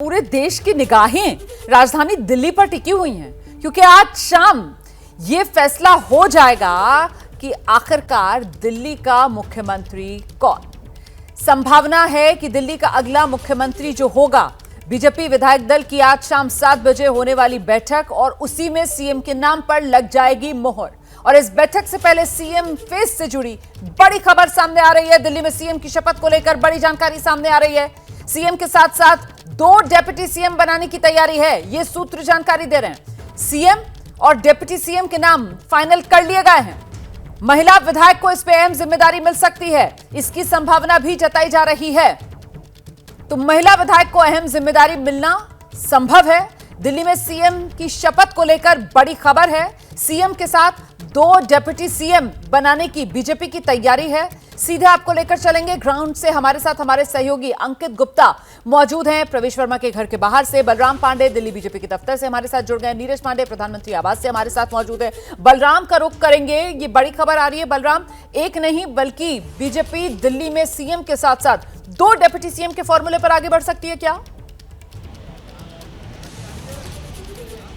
पूरे देश की निगाहें राजधानी दिल्ली पर टिकी हुई हैं क्योंकि आज शाम यह फैसला हो जाएगा कि आखिरकार दिल्ली का मुख्यमंत्री कौन। संभावना है कि दिल्ली का अगला मुख्यमंत्री जो होगा, बीजेपी विधायक दल की आज शाम 7 बजे होने वाली बैठक और उसी में सीएम के नाम पर लग जाएगी मोहर। और इस बैठक से पहले सीएम फेस से जुड़ी बड़ी खबर सामने आ रही है। दिल्ली में सीएम की शपथ को लेकर बड़ी जानकारी सामने आ रही है। सीएम के साथ साथ 2 डिप्टी सीएम बनाने की तैयारी है, ये सूत्र जानकारी दे रहे हैं। सीएम और डिप्टी सीएम के नाम फाइनल कर लिए गए हैं। महिला विधायक को इस पे अहम जिम्मेदारी मिल सकती है, इसकी संभावना भी जताई जा रही है। तो महिला विधायक को अहम जिम्मेदारी मिलना संभव है। दिल्ली में सीएम की शपथ को लेकर बड़ी खबर है। सीएम के साथ 2 डिप्टी सीएम बनाने की बीजेपी की तैयारी है। सीधे आपको लेकर चलेंगे ग्राउंड से। हमारे साथ हमारे सहयोगी अंकित गुप्ता मौजूद हैं प्रवेश वर्मा के घर के बाहर से। बलराम पांडे दिल्ली बीजेपी के दफ्तर से हमारे साथ जुड़ गए। नीरज पांडे प्रधानमंत्री आवास से हमारे साथ मौजूद है। बलराम का रुख करेंगे, ये बड़ी खबर आ रही है बलराम, एक नहीं बल्कि बीजेपी दिल्ली में सीएम के साथ साथ 2 डिप्टी सीएम के फॉर्मूले पर आगे बढ़ सकती है क्या?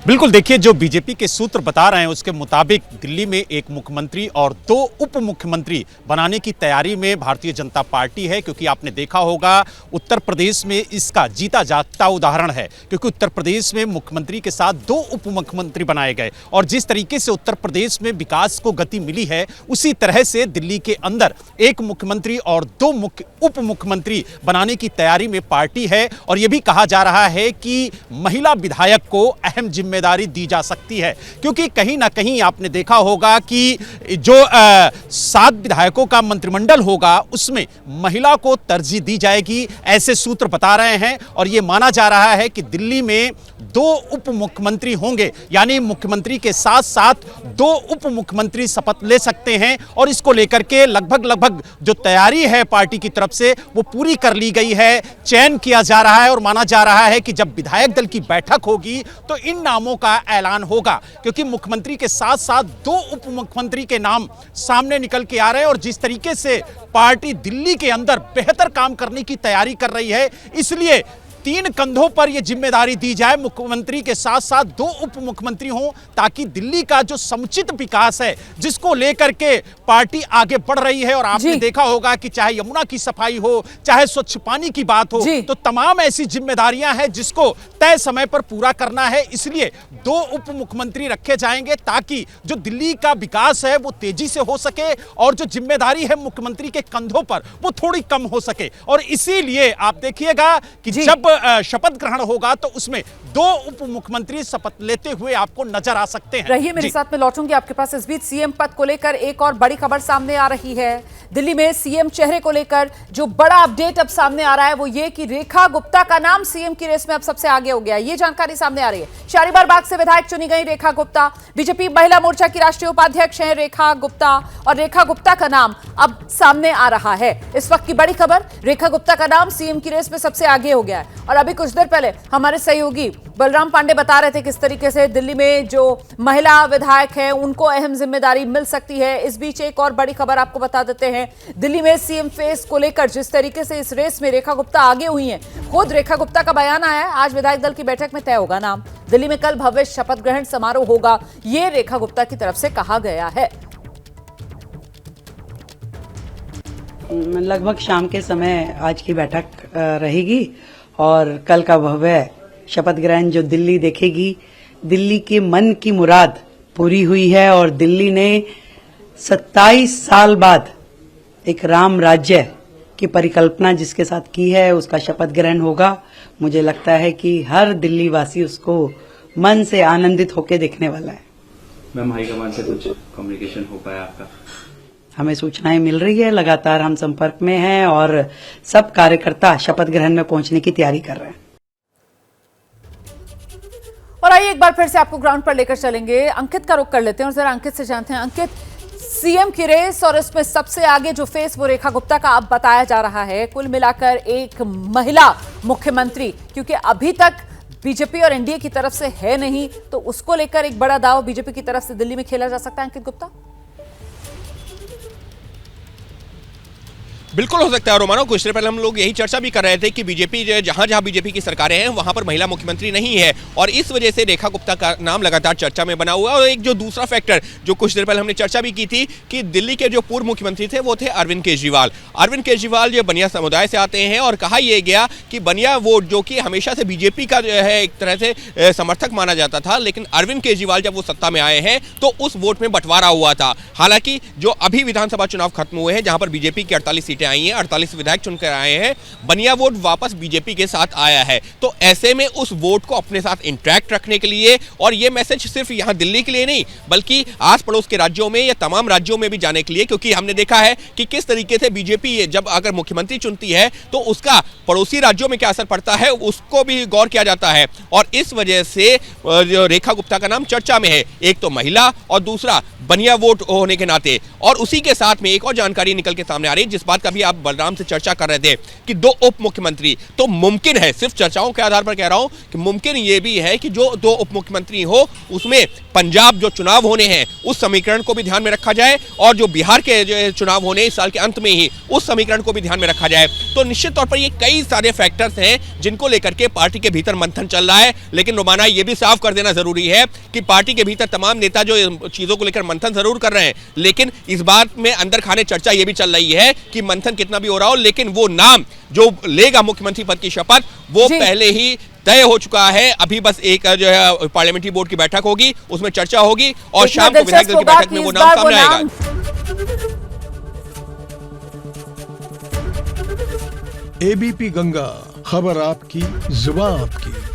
बिल्कुल, देखिए जो बीजेपी के सूत्र बता रहे हैं उसके मुताबिक दिल्ली में एक मुख्यमंत्री और 2 उप मुख्यमंत्री बनाने की तैयारी में भारतीय जनता पार्टी है। क्योंकि आपने देखा होगा उत्तर प्रदेश में इसका जीता जागता उदाहरण है, क्योंकि उत्तर प्रदेश में मुख्यमंत्री के साथ 2 उप मुख्यमंत्री बनाए गए और जिस तरीके से उत्तर प्रदेश में विकास को गति मिली है उसी तरह से दिल्ली के अंदर एक मुख्यमंत्री और 2 उप मुख्यमंत्री बनाने की तैयारी में पार्टी है। और यह भी कहा जा रहा है कि महिला विधायक को अहम जिम्मेदारी दी जा सकती है, क्योंकि कहीं ना कहीं आपने देखा होगा कि जो 7 विधायकों का मंत्रिमंडल होगा उसमें महिला को तरजीह दी जाएगी, ऐसे सूत्र बता रहे हैं। और यह माना जा रहा है कि दिल्ली में 2 उप मुख्यमंत्री होंगे, यानी मुख्यमंत्री के साथ साथ 2 उप मुख्यमंत्री शपथ ले सकते हैं। और इसको लेकर के लगभग जो तैयारी है पार्टी की तरफ से वो पूरी कर ली गई है, चयन किया जा रहा है। और माना जा रहा है कि जब विधायक दल की बैठक होगी तो इन नामों का ऐलान होगा, क्योंकि मुख्यमंत्री के साथ साथ 2 उप मुख्यमंत्री के नाम सामने निकल के आ रहे हैं। और जिस तरीके से पार्टी दिल्ली के अंदर बेहतर काम करने की तैयारी कर रही है, इसलिए 3 कंधों पर यह जिम्मेदारी दी जाए, मुख्यमंत्री के साथ साथ 2 उप मुख्यमंत्री हों, ताकि दिल्ली का जो समुचित विकास है जिसको लेकर के पार्टी आगे बढ़ रही है। और आपने देखा होगा कि चाहे यमुना की सफाई हो, चाहे स्वच्छ पानी की बात हो, तो तमाम ऐसी जिम्मेदारियां हैं जिसको तय समय पर पूरा करना है। इसलिए 2 उप मुख्यमंत्री रखे जाएंगे ताकि जो दिल्ली का विकास है वो तेजी से हो सके और जो जिम्मेदारी है मुख्यमंत्री के कंधों पर वो थोड़ी कम हो सके। और इसीलिए आप देखिएगा कि जब शपथ ग्रहण होगा तो उसमें 2 उप मुख्यमंत्री शपथ लेते हुए आपको नजर आ सकते हैं। रहिए मेरे साथ, में लौटूंगी आपके पास। इस बीच सीएम पद को लेकर एक और बड़ी खबर सामने आ रही है। दिल्ली में सीएम चेहरे को लेकर जो बड़ा अपडेट अब सामने आ रहा है वो ये कि रेखा गुप्ता का नाम सीएम की रेस में अब सबसे आगे हो गया। ये जानकारी सामने आ रही है। शालीमार बाग से विधायक चुनी गई रेखा गुप्ता, बीजेपी महिला मोर्चा की राष्ट्रीय उपाध्यक्ष हैं रेखा गुप्ता, और रेखा गुप्ता का नाम अब सामने आ रहा है। इस वक्त की बड़ी खबर, रेखा गुप्ता का नाम सीएम की रेस में सबसे आगे हो गया है। और अभी कुछ देर पहले हमारे सहयोगी बलराम पांडे बता रहे थे किस तरीके से दिल्ली में जो महिला विधायक हैं उनको अहम जिम्मेदारी मिल सकती है। इस बीच एक और बड़ी खबर आपको बता देते हैं। दिल्ली में सीएम फेस को लेकर जिस तरीके से इस रेस में रेखा गुप्ता आगे हुई हैं, खुद रेखा गुप्ता का बयान आया है। आज विधायक दल की बैठक में तय होगा नाम। दिल्ली में कल भव्य शपथ ग्रहण समारोह होगा, ये रेखा गुप्ता की तरफ से कहा गया है। लगभग शाम के समय आज की बैठक रहेगी और कल का भव्य शपथ ग्रहण जो दिल्ली देखेगी, दिल्ली के मन की मुराद पूरी हुई है। और दिल्ली ने 27 साल बाद एक राम राज्य की परिकल्पना जिसके साथ की है उसका शपथ ग्रहण होगा। मुझे लगता है कि हर दिल्ली वासी उसको मन से आनंदित होकर देखने वाला है। मैम, हाईकमान से कुछ कम्युनिकेशन हो पाया आपका? हमें सूचनाएं मिल रही है, लगातार हम संपर्क में हैं और सब कार्यकर्ता शपथ ग्रहण में पहुंचने की तैयारी कर रहे हैं। और आइए एक बार फिर से आपको ग्राउंड पर लेकर चलेंगे। अंकित का रुख कर लेते हैं और जरा अंकित से जानते हैं। अंकित, सीएम की रेस और इसमें सबसे आगे जो फेस वो रेखा गुप्ता का अब बताया जा रहा है। कुल मिलाकर एक महिला मुख्यमंत्री, क्योंकि अभी तक बीजेपी और एनडीए की तरफ से है नहीं, तो उसको लेकर एक बड़ा दाव बीजेपी की तरफ से दिल्ली में खेला जा सकता है। अंकित गुप्ता। बिल्कुल हो सकता है रोमानो। कुछ देर पहले हम लोग यही चर्चा भी कर रहे थे कि बीजेपी जहां जहां बीजेपी की सरकारें हैं वहां पर महिला मुख्यमंत्री नहीं है और इस वजह से रेखा गुप्ता का नाम लगातार चर्चा में बना हुआ है। और एक जो दूसरा फैक्टर जो कुछ देर पहले हमने चर्चा भी की थी कि दिल्ली के जो पूर्व मुख्यमंत्री थे वो थे अरविंद केजरीवाल। अरविंद केजरीवाल जो बनिया समुदाय से आते हैं और कहा यह गया कि बनिया वोट जो कि हमेशा से बीजेपी का जो है एक तरह से समर्थक माना जाता था, लेकिन अरविंद केजरीवाल जब वो सत्ता में आए हैं तो उस वोट में बंटवारा हुआ था। हालांकि जो अभी विधानसभा चुनाव खत्म हुए हैं जहां पर बीजेपी की 48 सीटें आई हैं, 48 विधायक चुनकर आए हैं, बनिया वोट वापस बीजेपी के साथ आया है। तो ऐसे में उस वोट को अपने साथ इंटैक्ट रखने के लिए, और ये मैसेज सिर्फ यहां दिल्ली के लिए नहीं बल्कि आस पड़ोस के राज्यों में या तमाम राज्यों में भी जाने के लिए, क्योंकि हमने देखा है कि किस तरीके से बीजेपी जब अगर मुख्यमंत्री चुनती है तो उसका पड़ोसी राज्यों में क्या असर पड़ता है उसको भी गौर किया जाता है। और इस वजह से जो रेखा गुप्ता का नाम चर्चा में है, एक तो महिला और दूसरा बनिया वोट होने के नाते। और उसी के साथ में एक और जानकारी निकल के सामने आ रही है जिस बात का भी आप बलराम से चर्चा कर रहे थे कि 2 उप मुख्यमंत्री। तो मुमकिन है, सिर्फ चर्चाओं के आधार पर कह रहा हूं कि मुमकिन ये भी है कि जो 2 उप मुख्यमंत्री हो उसमें पंजाब जो चुनाव होने हैं उस समीकरण को भी ध्यान में रखा जाए और जो बिहार के जो चुनाव होने इस साल के अंत में ही उस समीकरण को भी ध्यान में रखा जाए। तो निश्चित तौर पर ये कई सारे फैक्टर्स हैं जिनको लेकर के पार्टी के भीतर मंथन चल रहा है। लेकिन रोमाना ये भी साफ कर देना जरूरी है कि पार्टी के भीतर तमाम नेता जो चीजों को लेकर मंथन जरूर कर रहे हैं, लेकिन इस बात में अंदर खाने चर्चा ये भी चल रही है कि मंथन कितना भी हो रहा हो लेकिन वो नाम जो लेगा मुख्यमंत्री पद की शपथ वो पहले ही तय हो चुका है। अभी बस एक जो है पार्लियामेंट्री बोर्ड की बैठक होगी, उसमें चर्चा होगी और शाम को विधायक दल की बैठक में वो नाम सामने आएगा। एबीपी गंगा, खबर आपकी, जुबान आपकी।